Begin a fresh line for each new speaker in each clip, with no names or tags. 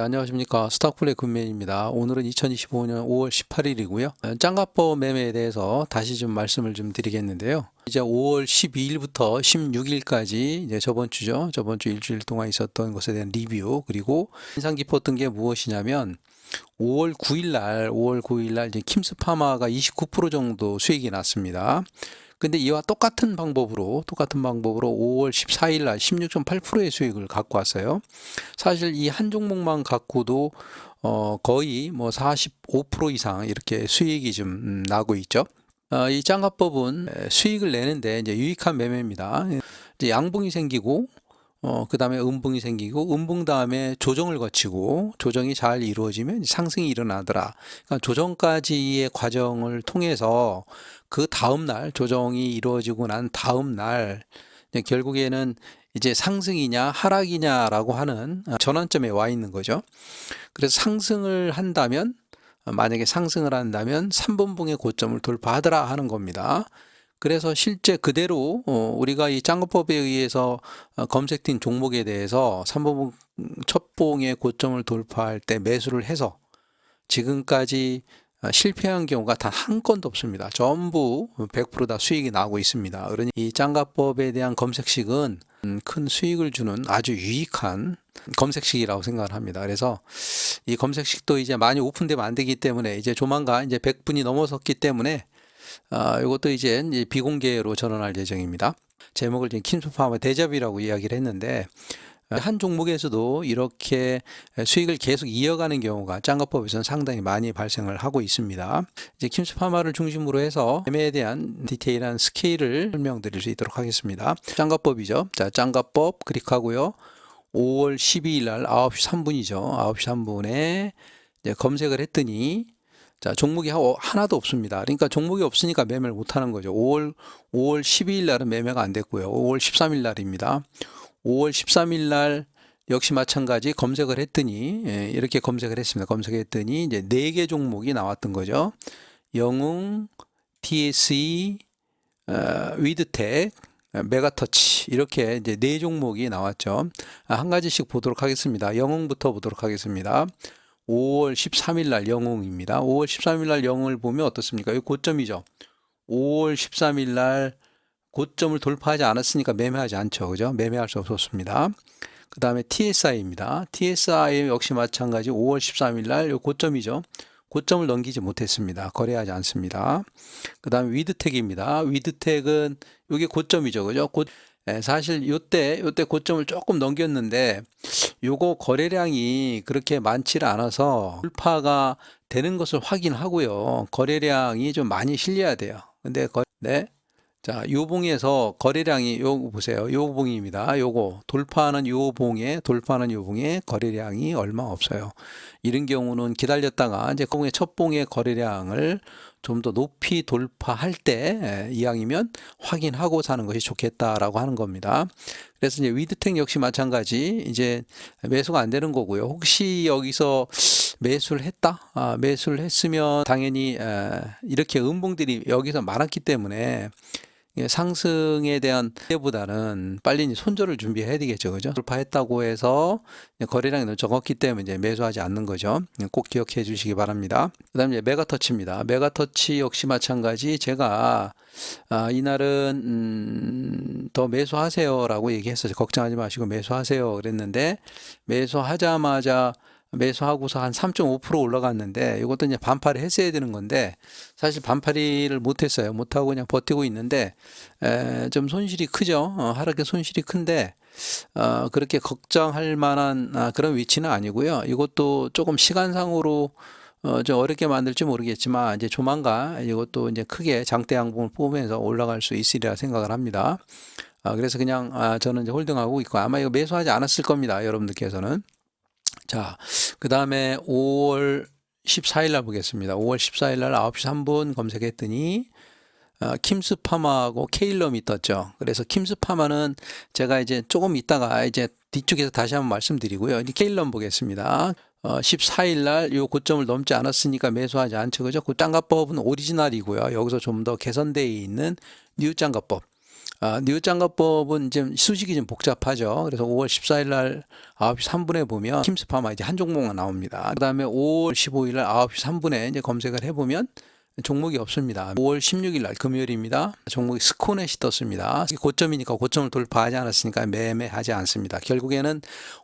안녕하십니까. 스탁플레이 금매입니다. 오늘은 2025년 5월 18일이고요. 짱가법 매매에 대해서 다시 좀 말씀을 좀 드리겠는데요. 이제 5월 12일부터 16일까지 이제 저번 주죠. 저번 주 일주일 동안 있었던 것에 대한 리뷰, 그리고 인상 깊었던 게 무엇이냐면 5월 9일 날 이제 킴스파마가 29% 정도 수익이 났습니다. 근데 이와 똑같은 방법으로 5월 14일 날 16.8%의 수익을 갖고 왔어요. 사실 이 한 종목만 갖고도 거의 뭐 45% 이상 이렇게 수익이 좀 나고 있죠. 이 짱가법은 수익을 내는데 이제 유익한 매매입니다. 이제 양봉이 생기고 그 다음에 음봉이 생기고, 음봉 다음에 조정을 거치고, 조정이 잘 이루어지면 상승이 일어나더라. 그러니까 조정까지의 과정을 통해서 그 다음날, 조정이 이루어지고 난 다음날 결국에는 이제 상승이냐 하락이냐라고 하는 전환점에 와 있는 거죠. 그래서 상승을 한다면, 만약에 상승을 한다면 3분봉의 고점을 돌파하더라 하는 겁니다. 그래서 실제 그대로 우리가 이 짱가법에 의해서 검색된 종목에 대해서 3분 첫 봉의 고점을 돌파할 때 매수를 해서 지금까지 실패한 경우가 단 한 건도 없습니다. 전부 100% 다 수익이 나고 있습니다. 그러니 이 짱가법에 대한 검색식은 큰 수익을 주는 아주 유익한 검색식이라고 생각을 합니다. 그래서 이 검색식도 이제 많이 오픈되면 안 되기 때문에 이제 조만간 이제 100분이 넘어섰기 때문에 이것도 이제 비공개로 전환할 예정입니다. 제목을 지금 킴스파마 대접이라고 이야기를 했는데, 한 종목에서도 이렇게 수익을 계속 이어가는 경우가 짱가법에서는 상당히 많이 발생을 하고 있습니다. 이제 킴스파마를 중심으로 해서 매매에 대한 디테일한 스케일을 설명드릴 수 있도록 하겠습니다. 짱가법이죠. 자, 짱가법 클릭하고요. 5월 12일 날 9시 3분이죠. 9시 3분에 검색을 했더니, 자, 종목이 하나도 없습니다. 그러니까 종목이 없으니까 매매를 못 하는 거죠. 5월 12일 날은 매매가 안 됐고요. 5월 13일 날입니다. 5월 13일 날 역시 마찬가지 검색을 했더니, 이렇게 검색을 했습니다. 검색했더니 이제 4개 종목이 나왔던 거죠. 영웅, TSE, 위드텍, 메가터치, 이렇게 이제 4종목이 나왔죠. 한 가지씩 보도록 하겠습니다. 영웅부터 보도록 하겠습니다. 5월 13일 날 영웅입니다. 5월 13일 날 영웅을 보면 어떻습니까? 이 고점이죠. 5월 13일 날 고점을 돌파하지 않았으니까 매매하지 않죠. 그죠? 매매할 수 없었습니다. 그 다음에 TSI입니다. TSI 역시 마찬가지 5월 13일 날 이 고점이죠. 고점을 넘기지 못했습니다. 거래하지 않습니다. 그 다음에 위드텍입니다. 위드텍은 이게 고점이죠. 그죠? 사실 요때 고점을 조금 넘겼는데 요거 거래량이 그렇게 많지를 않아서 돌파가 되는 것을 확인하고요. 거래량이 좀 많이 실려야 돼요. 근데 자, 요 봉에서 거래량이 요거 보세요. 요 봉입니다. 요거 돌파하는 요 봉에 거래량이 얼마 없어요. 이런 경우는 기다렸다가 이제 그 봉의 첫 봉의 거래량을 좀 더 높이 돌파할 때 이왕이면 확인하고 사는 것이 좋겠다라고 하는 겁니다. 그래서 이제 위드텍 역시 마찬가지 이제 매수가 안 되는 거고요. 혹시 여기서 매수를 했다? 매수를 했으면 당연히 이렇게 음봉들이 여기서 많았기 때문에 상승에 대한 기대보다는 빨리 손절을 준비해야 되겠죠. 그죠? 돌파했다고 해서 거래량이 너무 적었기 때문에 이제 매수하지 않는 거죠. 꼭 기억해 주시기 바랍니다. 그 다음에 메가터치입니다. 메가터치 역시 마찬가지 제가 이날은 더 매수하세요라고 얘기했어요. 걱정하지 마시고 매수하세요 그랬는데, 매수하자마자 매수하고서 한 3.5% 올라갔는데, 이것도 이제 반팔을 했어야 되는 건데 사실 반팔이를 못했어요. 못하고 그냥 버티고 있는데 좀 손실이 크죠. 하락의 손실이 큰데 그렇게 걱정할 만한 그런 위치는 아니고요. 이것도 조금 시간상으로 좀 어렵게 만들지 모르겠지만 이제 조만간 이것도 이제 크게 장대 양봉을 뽑으면서 올라갈 수 있으리라 생각을 합니다. 그래서 그냥 저는 이제 홀딩하고 있고, 아마 이거 매수하지 않았을 겁니다. 여러분들께서는. 자, 그 다음에 5월 14일 날 보겠습니다. 5월 14일 날 9시 3분 검색했더니 킴스파마하고 케일럼이 떴죠. 그래서 킴스파마는 제가 이제 조금 있다가 이제 뒤쪽에서 다시 한번 말씀드리고요. 이제 케일럼 보겠습니다. 14일 날 이 고점을 넘지 않았으니까 매수하지 않죠. 그죠? 그 짱가법은 오리지널이고요. 여기서 좀 더 개선되어 있는 뉴 짱가법. 뉴 장갑법은 좀 수식이 좀 복잡하죠. 그래서 5월 14일 날 9시 3분에 보면 킴스파마 이제 한 종목만 나옵니다. 그 다음에 5월 15일 날 9시 3분에 이제 검색을 해보면 종목이 없습니다. 5월 16일 날 금요일입니다. 종목이 스코넷이 떴습니다. 고점이니까 고점을 돌파하지 않았으니까 매매하지 않습니다. 결국에는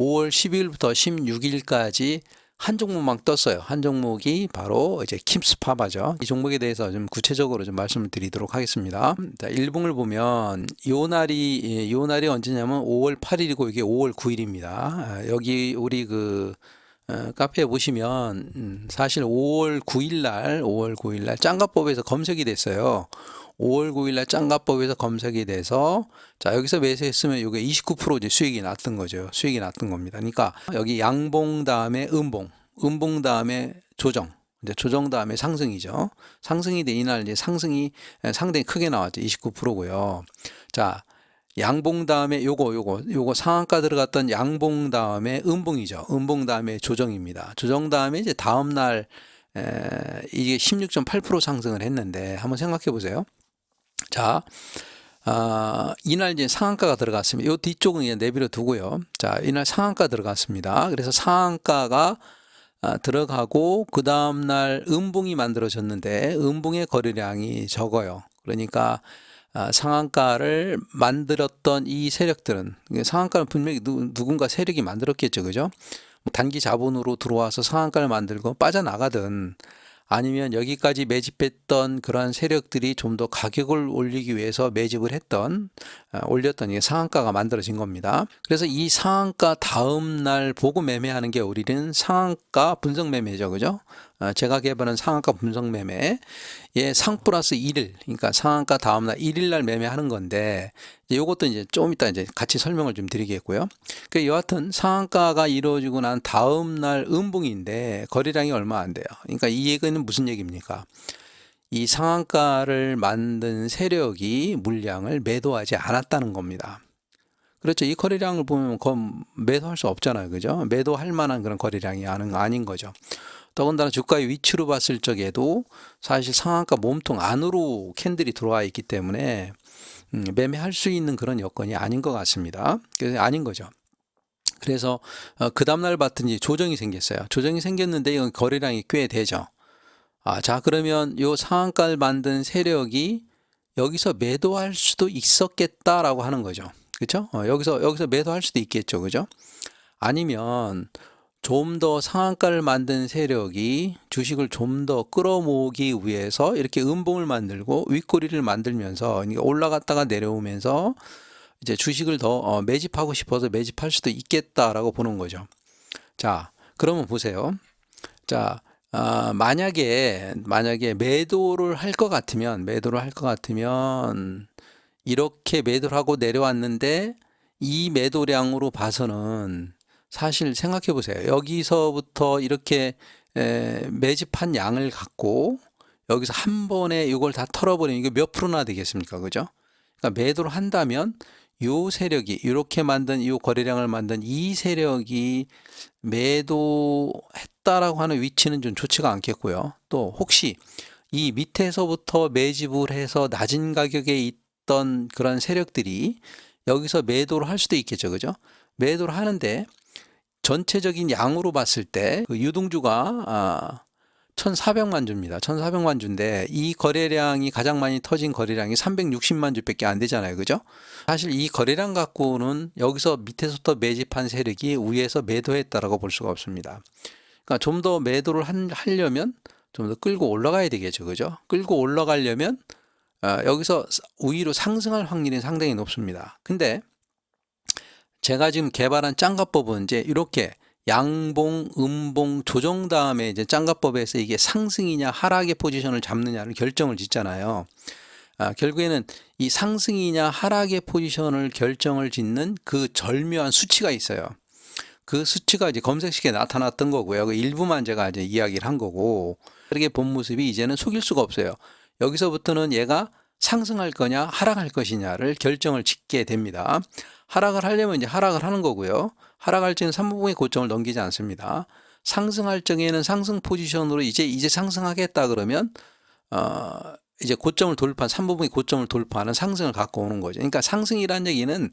5월 12일부터 16일까지 한 종목만 떴어요. 한 종목이 바로 이제 킴스파마죠. 이 종목에 대해서 좀 구체적으로 좀 말씀을 드리도록 하겠습니다. 자, 일봉을 보면 요 날이 언제냐면 5월 8일이고 이게 5월 9일입니다. 여기 우리 카페에 보시면 사실 5월 9일 날 짱가법에서 검색이 됐어요. 5월 9일 날 짱가법에서 검색이 돼서 자, 여기서 매수했으면 이게 29% 이제 수익이 났던 거죠. 수익이 났던 겁니다. 그러니까 여기 양봉 다음에 음봉 다음에 조정. 이제 조정 다음에 상승이죠. 상승이 돼 이날 이제 상승이 상당히 크게 나왔죠. 29%고요. 자, 양봉 다음에 요거 상한가 들어갔던 양봉 다음에 음봉이죠. 음봉 다음에 조정입니다. 조정 다음에 이제 다음 날 이게 16.8% 상승을 했는데 한번 생각해 보세요. 자, 이날 이제 상한가가 들어갔습니다. 요 뒤쪽은 그냥 내버려 두고요. 자, 이날 상한가 들어갔습니다. 그래서 상한가가 들어가고 그 다음 날 음봉이 만들어졌는데 음봉의 거래량이 적어요. 그러니까 상한가를 만들었던 이 세력들은 상한가는 분명히 누군가 세력이 만들었겠죠, 그죠? 단기 자본으로 들어와서 상한가를 만들고 빠져나가든 아니면 여기까지 매집했던 그러한 세력들이 좀 더 가격을 올리기 위해서 매집을 올렸던 이게 상한가가 만들어진 겁니다. 그래서 이 상한가 다음 날 보고 매매하는 게 우리는 상한가 분석 매매죠, 그죠? 제가 개발한 상한가 분석 매매, 상 플러스 1일, 그러니까 상한가 다음 날 1일 날 매매하는 건데, 이것도 이제 좀 이따 이제 같이 설명을 좀 드리겠고요. 그 여하튼 상한가가 이루어지고 난 다음 날 음봉인데 거래량이 얼마 안 돼요. 그러니까 이 얘기는 무슨 얘기입니까? 이 상한가를 만든 세력이 물량을 매도하지 않았다는 겁니다. 그렇죠. 이 거래량을 보면 매도할 수 없잖아요, 그죠? 매도할 만한 그런 거래량이 아닌 거죠. 더군다나 주가의 위치로 봤을 적에도 사실 상한가 몸통 안으로 캔들이 들어와 있기 때문에 매매할 수 있는 그런 여건이 아닌 것 같습니다. 그래서 아닌 거죠. 그래서 그 다음날 봤더니 조정이 생겼어요. 조정이 생겼는데 이건 거래량이 꽤 되죠. 자, 그러면 요 상한가를 만든 세력이 여기서 매도할 수도 있었겠다라고 하는 거죠. 그렇죠? 여기서 매도할 수도 있겠죠. 그죠? 아니면 좀 더 상한가를 만든 세력이 주식을 좀 더 끌어모으기 위해서 이렇게 음봉을 만들고 윗꼬리를 만들면서 올라갔다가 내려오면서 이제 주식을 더 매집하고 싶어서 매집할 수도 있겠다라고 보는 거죠. 자, 그러면 보세요. 자, 만약에 매도를 할 것 같으면 이렇게 매도를 하고 내려왔는데 이 매도량으로 봐서는 사실 생각해 보세요. 여기서부터 이렇게 매집한 양을 갖고 여기서 한 번에 이걸 다 털어버리면 이게 몇 프로나 되겠습니까? 그죠? 그러니까 매도를 한다면 요 세력이 이렇게 만든 이 거래량을 만든 이 세력이 매도했다라고 하는 위치는 좀 좋지가 않겠고요. 또 혹시 이 밑에서부터 매집을 해서 낮은 가격에 있던 그런 세력들이 여기서 매도를 할 수도 있겠죠. 그죠? 매도를 하는데 전체적인 양으로 봤을 때 그 유동주가 1,400만 주입니다. 1,400만 주인데 이 거래량이 가장 많이 터진 거래량이 360만 주밖에 안 되잖아요. 그죠? 사실 이 거래량 갖고는 여기서 밑에서부터 매집한 세력이 위에서 매도했다라고 볼 수가 없습니다. 그러니까 좀 더 매도를 하려면 좀 더 끌고 올라가야 되겠죠. 그죠? 끌고 올라가려면 여기서 위로 상승할 확률이 상당히 높습니다. 근데 제가 지금 개발한 짱가법은 이제 이렇게 양봉, 음봉 조정 다음에 이제 짱가법에서 이게 상승이냐 하락의 포지션을 잡느냐를 결정을 짓잖아요. 결국에는 이 상승이냐 하락의 포지션을 결정을 짓는 그 절묘한 수치가 있어요. 그 수치가 이제 검색식에 나타났던 거고요. 그 일부만 제가 이제 이야기를 한 거고, 그렇게 본 모습이 이제는 속일 수가 없어요. 여기서부터는 얘가 상승할 거냐 하락할 것이냐를 결정을 짓게 됩니다. 하락을 하려면 이제 하락을 하는 거고요. 하락할 때는 3분봉의 고점을 넘기지 않습니다. 상승할 적에는 상승 포지션으로 이제 상승하겠다 그러면 이제 고점을 돌파한 3분기 고점을 돌파하는 상승을 갖고 오는 거죠. 그러니까 상승이라는 얘기는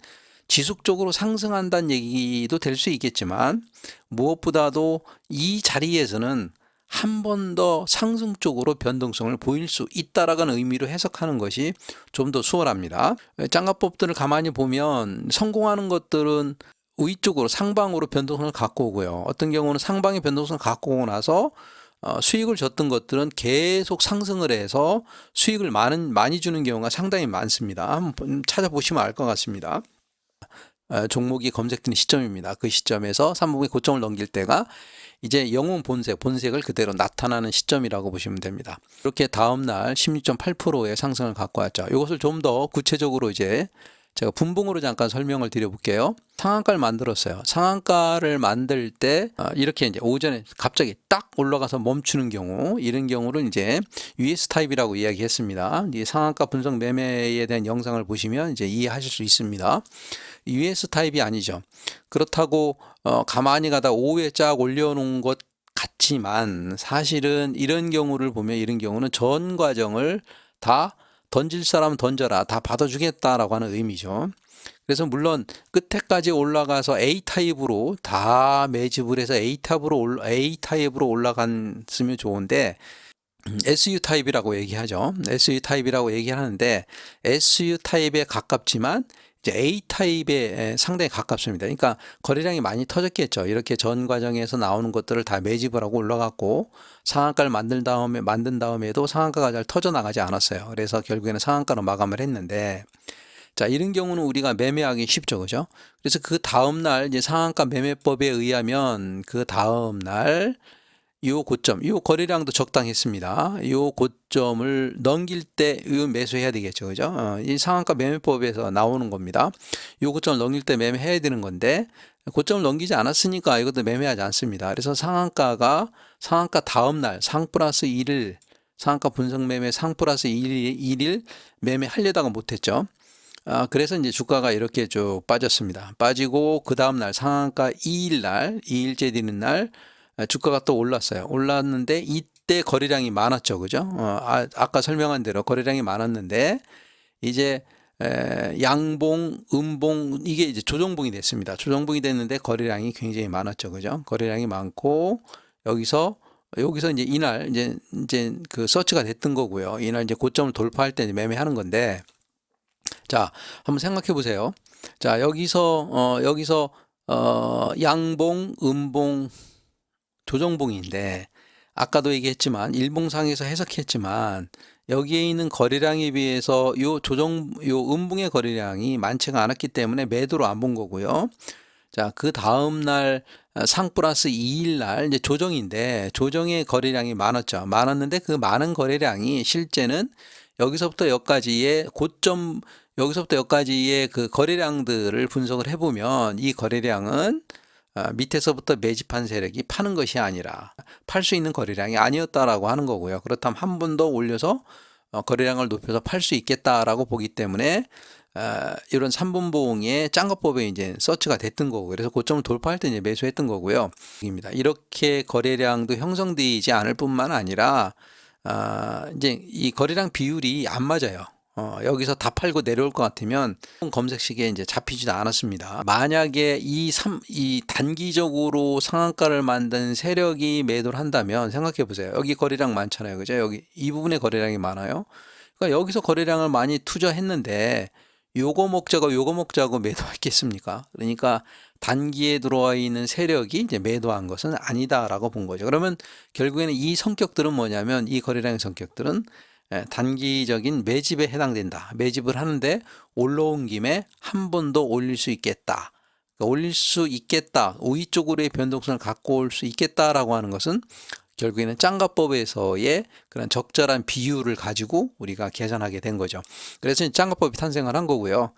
지속적으로 상승한다는 얘기도 될 수 있겠지만 무엇보다도 이 자리에서는 한 번 더 상승 쪽으로 변동성을 보일 수 있다라는 의미로 해석하는 것이 좀 더 수월합니다. 장가법들을 가만히 보면 성공하는 것들은 위쪽으로 상방으로 변동성을 갖고 오고요. 어떤 경우는 상방의 변동성을 갖고 오고 나서 수익을 줬던 것들은 계속 상승을 해서 수익을 많이 주는 경우가 상당히 많습니다. 한번 찾아보시면 알 것 같습니다. 종목이 검색되는 시점입니다. 그 시점에서 3분기 고점을 넘길 때가 이제 영웅 본색을 그대로 나타나는 시점이라고 보시면 됩니다. 이렇게 다음날 16.8%의 상승을 갖고 왔죠. 이것을 좀 더 구체적으로 이제 제가 분봉으로 잠깐 설명을 드려볼게요. 상한가를 만들었어요. 상한가를 만들 때 이렇게 이제 오전에 갑자기 딱 올라가서 멈추는 경우, 이런 경우를 이제 US 타입이라고 이야기했습니다. 이 상한가 분석 매매에 대한 영상을 보시면 이제 이해하실 수 있습니다. US 타입이 아니죠. 그렇다고 가만히 가다 오후에 쫙 올려놓은 것 같지만 사실은 이런 경우를 보면 이런 경우는 전 과정을 다 던질 사람 던져라, 다 받아주겠다라고 하는 의미죠. 그래서 물론 끝에까지 올라가서 A타입으로 다 매집을 해서 A타입으로 올라갔으면 좋은데 SU타입이라고 얘기하죠. SU타입이라고 얘기하는데 SU타입에 가깝지만 이제 A타입에 상당히 가깝습니다. 그러니까 거래량이 많이 터졌겠죠. 이렇게 전 과정에서 나오는 것들을 다 매집을 하고 올라갔고 상한가를 만든 다음에도 상한가가 잘 터져나가지 않았어요. 그래서 결국에는 상한가로 마감을 했는데 자, 이런 경우는 우리가 매매하기 쉽죠. 그죠? 그래서 그 다음날 이제 상한가 매매법에 의하면 그 다음날 요 고점, 요 거래량도 적당했습니다. 요 고점을 넘길 때 요 매수해야 되겠죠. 그죠? 이 상한가 매매법에서 나오는 겁니다. 요 고점을 넘길 때 매매해야 되는 건데 고점을 넘기지 않았으니까 이것도 매매하지 않습니다. 그래서 상한가 다음날 상 플러스 1일 상한가 분석 매매 상 플러스 1일 매매하려다가 못했죠. 그래서 이제 주가가 이렇게 쭉 빠졌습니다. 빠지고 그 다음날 상한가 2일째 되는 날 주가가 또 올랐어요. 올랐는데 이때 거래량이 많았죠. 그죠? 아까 설명한 대로 거래량이 많았는데 이제 양봉, 음봉 이게 이제 조정봉이 됐습니다. 조정봉이 됐는데 거래량이 굉장히 많았죠. 그죠? 거래량이 많고 여기서 이제 이날 이제 그 서치가 됐던 거고요. 이날 이제 고점을 돌파할 때 매매하는 건데 자, 한번 생각해 보세요. 자, 여기서 양봉, 음봉 조정봉인데 아까도 얘기했지만 일봉상에서 해석했지만 여기에 있는 거래량에 비해서 요 음봉의 거래량이 많지가 않았기 때문에 매도로 안 본 거고요. 자, 그 다음 날 상 플러스 2일 날 이제 조정인데 조정의 거래량이 많았는데 그 많은 거래량이 실제는 여기서부터 여기까지의 고점 여기서부터 여기까지의 그 거래량들을 분석을 해보면 이 거래량은 밑에서부터 매집한 세력이 파는 것이 아니라 팔 수 있는 거래량이 아니었다라고 하는 거고요. 그렇다면 한 번 더 올려서 거래량을 높여서 팔 수 있겠다라고 보기 때문에 이런 3분봉의 짱가법에 이제 서치가 됐던 거고 그래서 고점을 돌파할 때 이제 매수했던 거고요. 이렇게 거래량도 형성되지 않을 뿐만 아니라 이제 이 거래량 비율이 안 맞아요. 여기서 다 팔고 내려올 것 같으면 검색식에 이제 잡히지도 않았습니다. 만약에 이 단기적으로 상한가를 만든 세력이 매도를 한다면 생각해 보세요. 여기 거래량 많잖아요. 그죠? 여기 이 부분에 거래량이 많아요. 그러니까 여기서 거래량을 많이 투자했는데 요거 먹자고 매도했겠습니까? 그러니까 단기에 들어와 있는 세력이 이제 매도한 것은 아니다라고 본 거죠. 그러면 결국에는 이 성격들은 뭐냐면 이 거래량의 성격들은 단기적인 매집에 해당된다. 매집을 하는데 올라온 김에 한 번 더 올릴 수 있겠다. 그러니까 올릴 수 있겠다. 위쪽으로의 변동성을 갖고 올 수 있겠다라고 하는 것은 결국에는 짱가법에서의 그런 적절한 비율을 가지고 우리가 계산하게 된 거죠. 그래서 짱가법이 탄생을 한 거고요.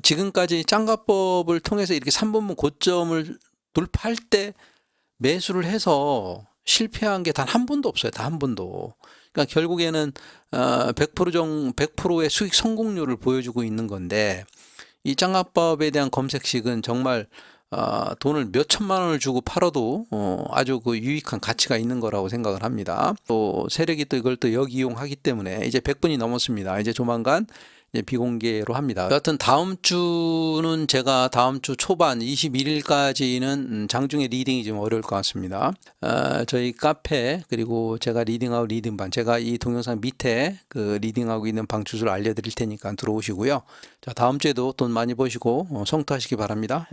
지금까지 짱가법을 통해서 이렇게 3분봉 고점을 돌파할 때 매수를 해서 실패한 게 단 한 번도 없어요. 단 한 번도. 그러니까 결국에는 100%의 수익 성공률을 보여주고 있는 건데 이 짱가법에 대한 검색식은 정말 돈을 몇 천만 원을 주고 팔아도 아주 그 유익한 가치가 있는 거라고 생각을 합니다. 또 세력이 또 이걸 또 역이용하기 때문에 이제 100분이 넘었습니다. 이제 조만간 이제 비공개로 합니다. 여하튼 다음 주는 제가 다음 주 초반 21일까지는 장중에 리딩이 좀 어려울 것 같습니다. 저희 카페 그리고 제가 리딩하고 리딩방 제가 이 동영상 밑에 그 리딩하고 있는 방 주소를 알려드릴 테니까 들어오시고요. 자, 다음 주에도 돈 많이 버시고 성투하시기 바랍니다.